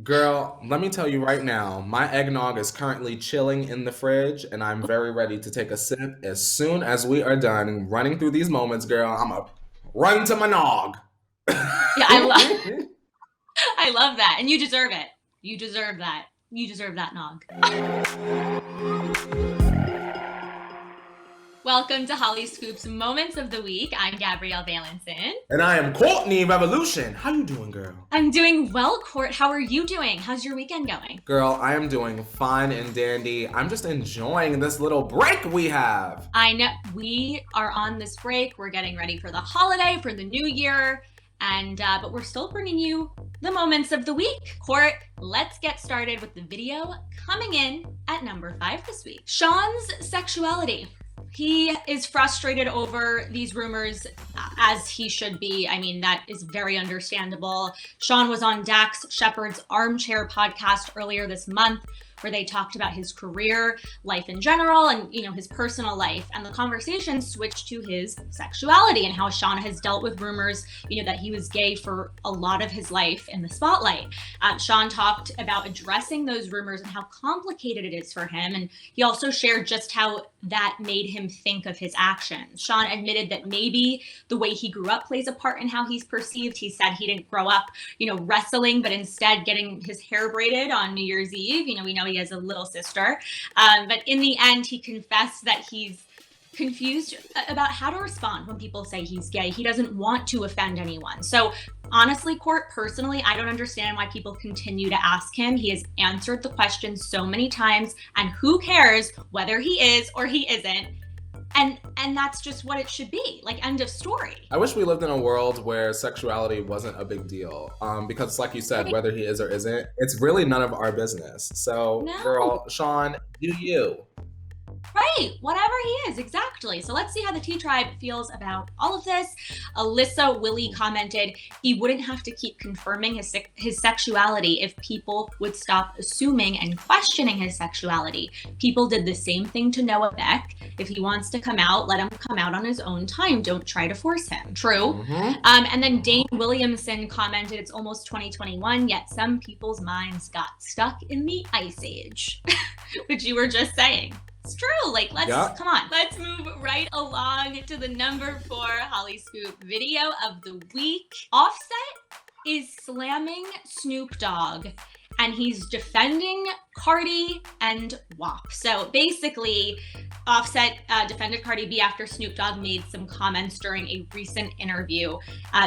Girl, let me tell you right now, my eggnog is currently chilling in the fridge, and I'm very ready to take a sip as soon as we are done running through these moments, girl. I'm going to run to my nog. Yeah, I love I love that. And you deserve it. You deserve that. You deserve that nog. Welcome to Hollyscoop's Moments of the Week. I'm Gabrielle Valenson. And I am Courtney Revolution. How you doing, girl? I'm doing well, Court. How are you doing? How's your weekend going? Girl, I am doing fine and dandy. I'm just enjoying this little break we have. I know we are on this break. We're getting ready for the holiday, for the new year. And but we're still bringing you the moments of the week. Court, let's get started with the video coming in at number 5 this week. Shawn's Sexuality. He is frustrated over these rumors, as he should be. I mean, that is very understandable. Shawn was on Dax Shepard's Armchair podcast earlier this month, where they talked about his career, life in general, and his personal life. And the conversation switched to his sexuality and how Shawn has dealt with rumors, that he was gay for a lot of his life in the spotlight. Shawn talked about addressing those rumors and how complicated it is for him. And he also shared just how that made him think of his actions. Shawn admitted that maybe the way he grew up plays a part in how he's perceived. He said he didn't grow up, wrestling, but instead getting his hair braided on New Year's Eve. We know he has a little sister. But in the end, he confessed that he's confused about how to respond when people say he's gay. He doesn't want to offend anyone. So honestly, Court, personally, I don't understand why people continue to ask him. He has answered the question so many times, and who cares whether he is or he isn't? And that's just what it should be. Like, end of story. I wish we lived in a world where sexuality wasn't a big deal. Because like you said, whether he is or isn't, it's really none of our business. So, No. Girl, Shawn, do you? Right, whatever he is, exactly. So let's see how the T-Tribe feels about all of this. Alyssa Willie commented, he wouldn't have to keep confirming his sexuality if people would stop assuming and questioning his sexuality. People did the same thing to Noah Beck. If he wants to come out, let him come out on his own time. Don't try to force him. True. Mm-hmm. And then Dane Williamson commented, it's almost 2021, yet some people's minds got stuck in the Ice Age, which you were just saying. It's true. Like, come on. Let's move right along to the number 4 Hollyscoop video of the week. Offset is slamming Snoop Dogg, and he's defending Cardi and WAP. So basically, Offset defended Cardi B after Snoop Dogg made some comments during a recent interview.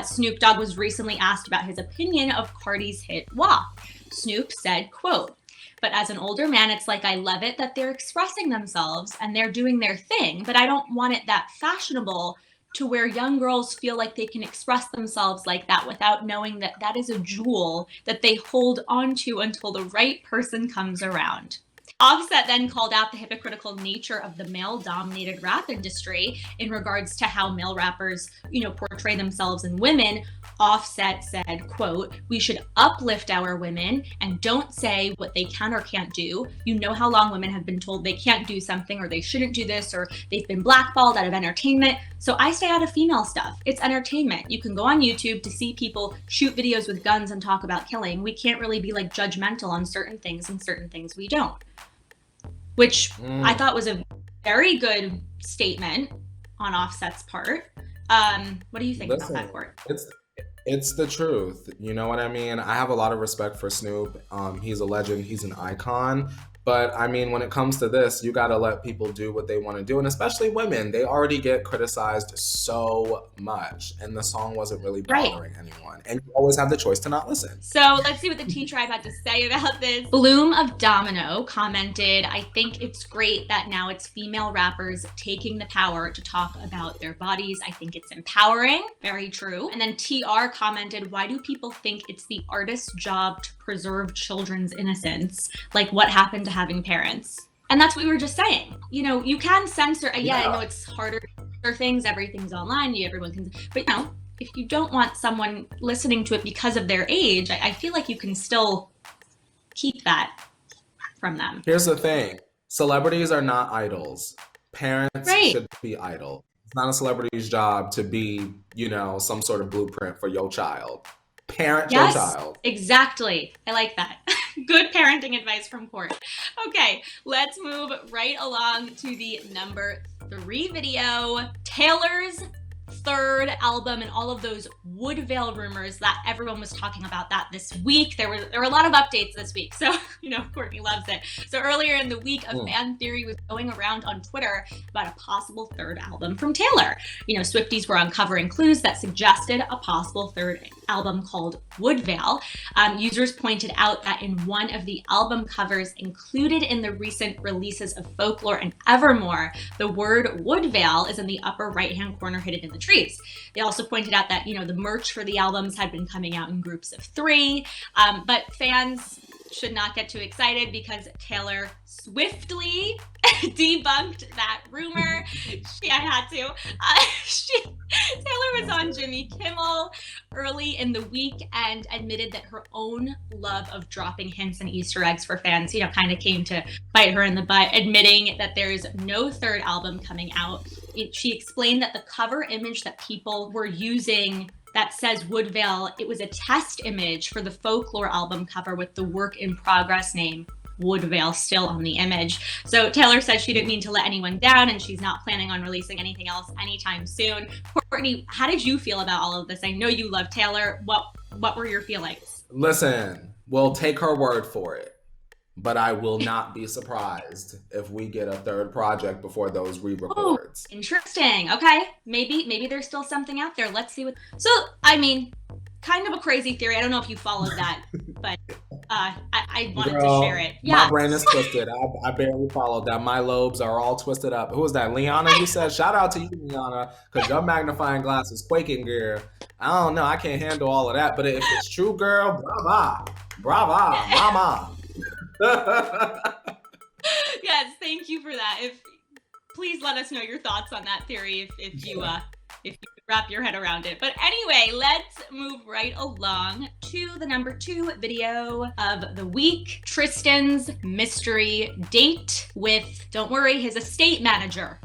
Snoop Dogg was recently asked about his opinion of Cardi's hit WAP. Snoop said, quote, "But as an older man, it's like I love it that they're expressing themselves and they're doing their thing, but I don't want it that fashionable to where young girls feel like they can express themselves like that without knowing that that is a jewel that they hold onto until the right person comes around." Offset then called out the hypocritical nature of the male-dominated rap industry in regards to how male rappers, portray themselves in women. Offset said, quote, "We should uplift our women and don't say what they can or can't do. You know how long women have been told they can't do something or they shouldn't do this or they've been blackballed out of entertainment. So I stay out of female stuff. It's entertainment. You can go on YouTube to see people shoot videos with guns and talk about killing. We can't really be like judgmental on certain things and certain things we don't." Which I thought was a very good statement on Offset's part. What do you think about that, Court? It's the truth. You know what I mean? I have a lot of respect for Snoop. He's a legend. He's an icon. But I mean, when it comes to this, you got to let people do what they want to do. And especially women, they already get criticized so much. And the song wasn't really bothering anyone. And you always have the choice to not listen. So let's see what the T-Tribe had to say about this. Bloom of Domino commented, "I think it's great that now it's female rappers taking the power to talk about their bodies. I think it's empowering." Very true. And then TR commented, "Why do people think it's the artist's job to preserve children's innocence? Like what happened to having parents?" And that's what we were just saying. You can censor. Yeah, I know it's harder to censor things. Everything's online. Everyone can. But if you don't want someone listening to it because of their age, I feel like you can still keep that from them. Here's the thing. Celebrities are not idols. Parents should be idle. It's not a celebrity's job to be, some sort of blueprint for your child. Parent your child. Exactly. I like that. Good parenting advice from Court. Okay, let's move right along to the number 3 video. Taylor's third album and all of those Woodvale rumors that everyone was talking about that this week. There were a lot of updates this week, so Courtney loves it. So earlier in the week, a fan theory was going around on Twitter about a possible third album from Taylor. Swifties were uncovering clues that suggested a possible third album called Woodvale. Users pointed out that in one of the album covers included in the recent releases of Folklore and Evermore, the word Woodvale is in the upper right-hand corner hidden in the trees. They also pointed out that, the merch for the albums had been coming out in groups of 3, but fans should not get too excited because Taylor swiftly debunked that rumor. Taylor was on Jimmy Kimmel early in the week and admitted that her own love of dropping hints and Easter eggs for fans, kind of came to bite her in the butt, admitting that there's no third album coming out. She explained that the cover image that people were using that says Woodvale, it was a test image for the Folklore album cover with the work in progress name Woodvale still on the image. So Taylor said she didn't mean to let anyone down and she's not planning on releasing anything else anytime soon. Courtney, how did you feel about all of this? I know you love Taylor. What were your feelings? Listen, we'll take her word for it, but I will not be surprised if we get a third project before those re-records. Interesting. Okay. Maybe there's still something out there. Let's see what. So, kind of a crazy theory. I don't know if you followed that, but I wanted to share it. Yeah. My brain is twisted. I barely followed that. My lobes are all twisted up. Who was that? Liana, you said? Shout out to you, Liana, because your magnifying glass is quaking, girl. I don't know. I can't handle all of that. But if it's true, girl, brava, mama. Yes, thank you for that. Please let us know your thoughts on that theory if you wrap your head around it. But anyway, let's move right along to the number 2 video of the week. Tristan's mystery date with, don't worry, his estate manager.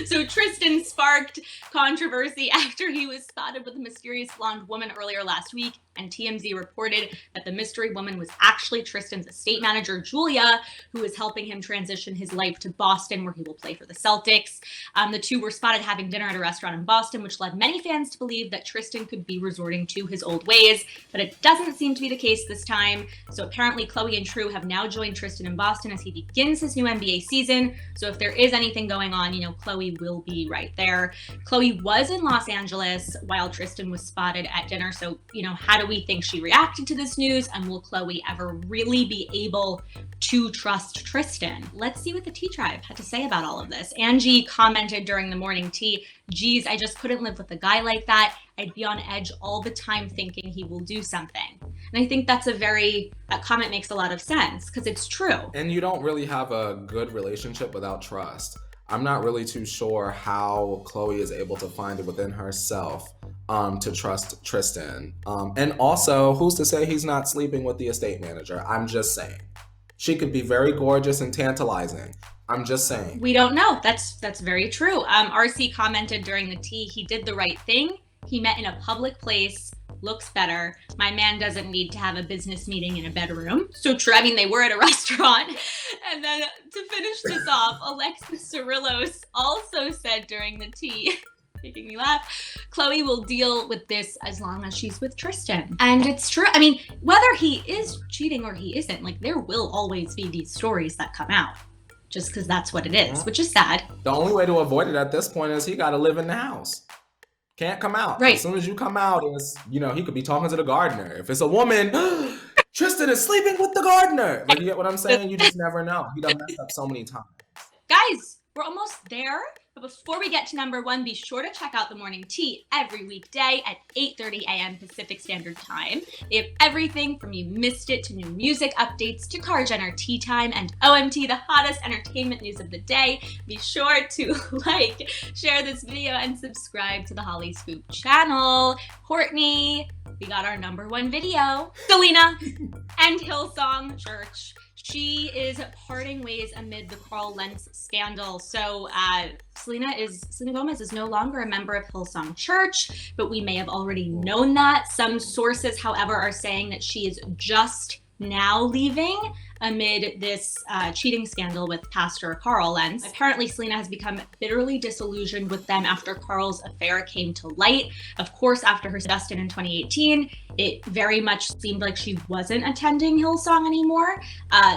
So Tristan sparked controversy after he was spotted with a mysterious blonde woman earlier last week, and TMZ reported that the mystery woman was actually Tristan's estate manager, Julia, who is helping him transition his life to Boston, where he will play for the Celtics. The two were spotted having dinner at a restaurant in Boston, which led many fans to believe that Tristan could be resorting to his old ways, but it doesn't seem to be the case this time. So apparently Chloe and True have now joined Tristan in Boston as he begins his new NBA season. So if there is anything going on, Chloe will be right there. Chloe was in Los Angeles while Tristan was spotted at dinner. So, how do we think she reacted to this news? And will Chloe ever really be able to trust Tristan? Let's see what the Tea Tribe had to say about all of this. Angie commented during the morning tea, "Geez, I just couldn't live with a guy like that. I'd be on edge all the time thinking he will do something." And I think that comment makes a lot of sense because it's true. And you don't really have a good relationship without trust. I'm not really too sure how Chloe is able to find it within herself to trust Tristan. And also, who's to say he's not sleeping with the estate manager? I'm just saying. She could be very gorgeous and tantalizing. I'm just saying. We don't know. That's very true. RC commented during the tea, "He did the right thing. He met in a public place. Looks better. My man doesn't need to have a business meeting in a bedroom." So true. They were at a restaurant. And then to finish this off, Alexis Cirillos also said during the tea, making me laugh, "Chloe will deal with this as long as she's with Tristan." And it's true. Whether he is cheating or he isn't, there will always be these stories that come out. Just because that's what it is, which is sad. The only way to avoid it at this point is he got to live in the house. Can't come out. Right. As soon as you come out, it's, he could be talking to the gardener. If it's a woman, Tristan is sleeping with the gardener. You get what I'm saying? You just never know. He done messed up so many times. Guys, we're almost there. But before we get to number 1, be sure to check out The Morning Tea every weekday at 8:30 a.m. Pacific Standard Time. They have everything from You Missed It to new music updates to Car Jenner Tea Time and OMT, the hottest entertainment news of the day. Be sure to share this video, and subscribe to the Hollyscoop channel. Courtney, we got our #1 video. Selena and Hillsong Church. She is parting ways amid the Carl Lentz scandal. So Selena Gomez is no longer a member of Hillsong Church, but we may have already known that. Some sources, however, are saying that she is just now leaving amid this cheating scandal with Pastor Carl Lentz. Apparently, Selena has become bitterly disillusioned with them after Carl's affair came to light. Of course, after her Dustin in 2018, it very much seemed like she wasn't attending Hillsong anymore.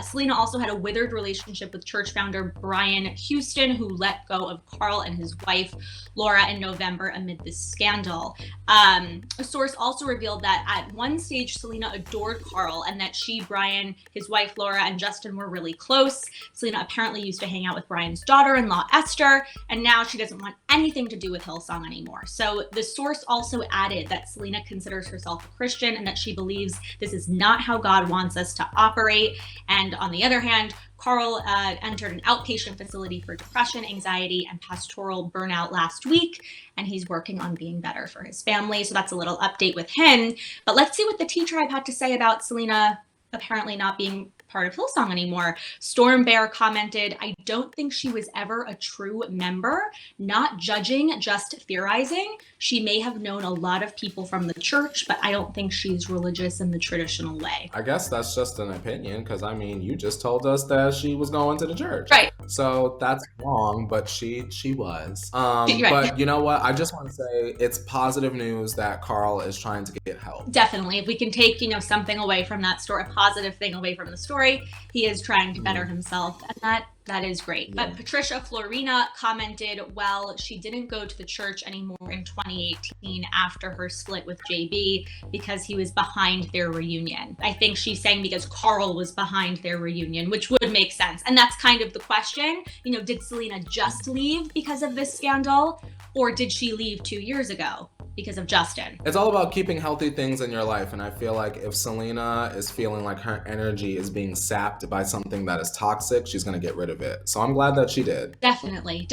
Selena also had a withered relationship with church founder Brian Houston, who let go of Carl and his wife, Laura, in November amid this scandal. A source also revealed that at one stage, Selena adored Carl and that she, Brian, his wife, Laura, and Justin were really close. Selena apparently used to hang out with Brian's daughter-in-law, Esther, and now she doesn't want anything to do with Hillsong anymore. So the source also added that Selena considers herself a Christian and that she believes this is not how God wants us to operate. And on the other hand, Carl entered an outpatient facility for depression, anxiety, and pastoral burnout last week, and he's working on being better for his family. So that's a little update with him. But let's see what the Tea Tribe had to say about Selena apparently not being part of Hillsong anymore. Storm Bear commented, "I don't think she was ever a true member, not judging, just theorizing. She may have known a lot of people from the church, but I don't think she's religious in the traditional way." I guess that's just an opinion, because I mean, you just told us that she was going to the church. Right. So that's wrong, but she was. Right. But you know what? I just want to say it's positive news that Carl is trying to get help. Definitely. If we can take, something away from that story, a positive thing away from the story, he is trying to better himself, and that is great. Yeah. But Patricia Florina commented, well, she didn't go to the church anymore in 2018 after her split with JB because he was behind their reunion. I think she's saying because Carl was behind their reunion, which would make sense. And that's kind of the question. Did Selena just leave because of this scandal, or did she leave 2 years ago because of Justin? It's all about keeping healthy things in your life, and I feel like if Selena is feeling like her energy is being sapped by something that is toxic, she's going to get rid of it. So I'm glad that she did. Definitely.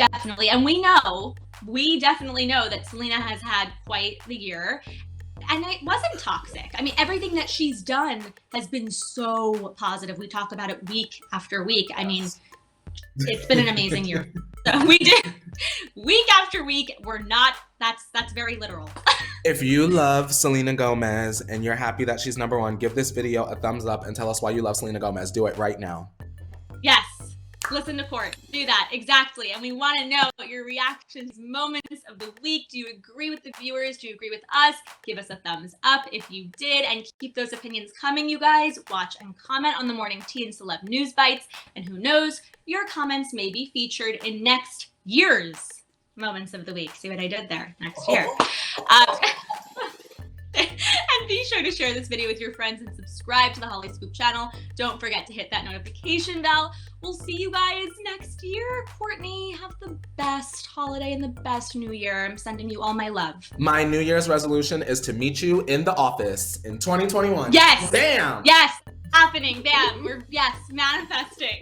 And we definitely know that Selena has had quite the year. And it wasn't toxic. I mean, everything that she's done has been so positive. We talk about it week after week. I mean, it's been an amazing year. So we did week after week. That's very literal. If you love Selena Gomez and you're happy that she's #1, give this video a thumbs up and tell us why you love Selena Gomez. Do it right now. Yes. Listen to court. Do that. Exactly. And we want to know your reactions, moments of the week. Do you agree with the viewers? Do you agree with us? Give us a thumbs up if you did, and keep those opinions coming, you guys. Watch and comment on the Morning Tea and Celeb News Bites. And who knows, your comments may be featured in next year's Moments of the Week. See what I did there? Next year. And be sure to share this video with your friends and subscribe to the Hollyscoop channel. Don't forget to hit that notification bell. We'll see you guys next year. Courtney, have the best holiday and the best new year. I'm sending you all my love. My New Year's resolution is to meet you in the office in 2021. Yes. Bam. Yes. Happening. Bam. We're manifesting.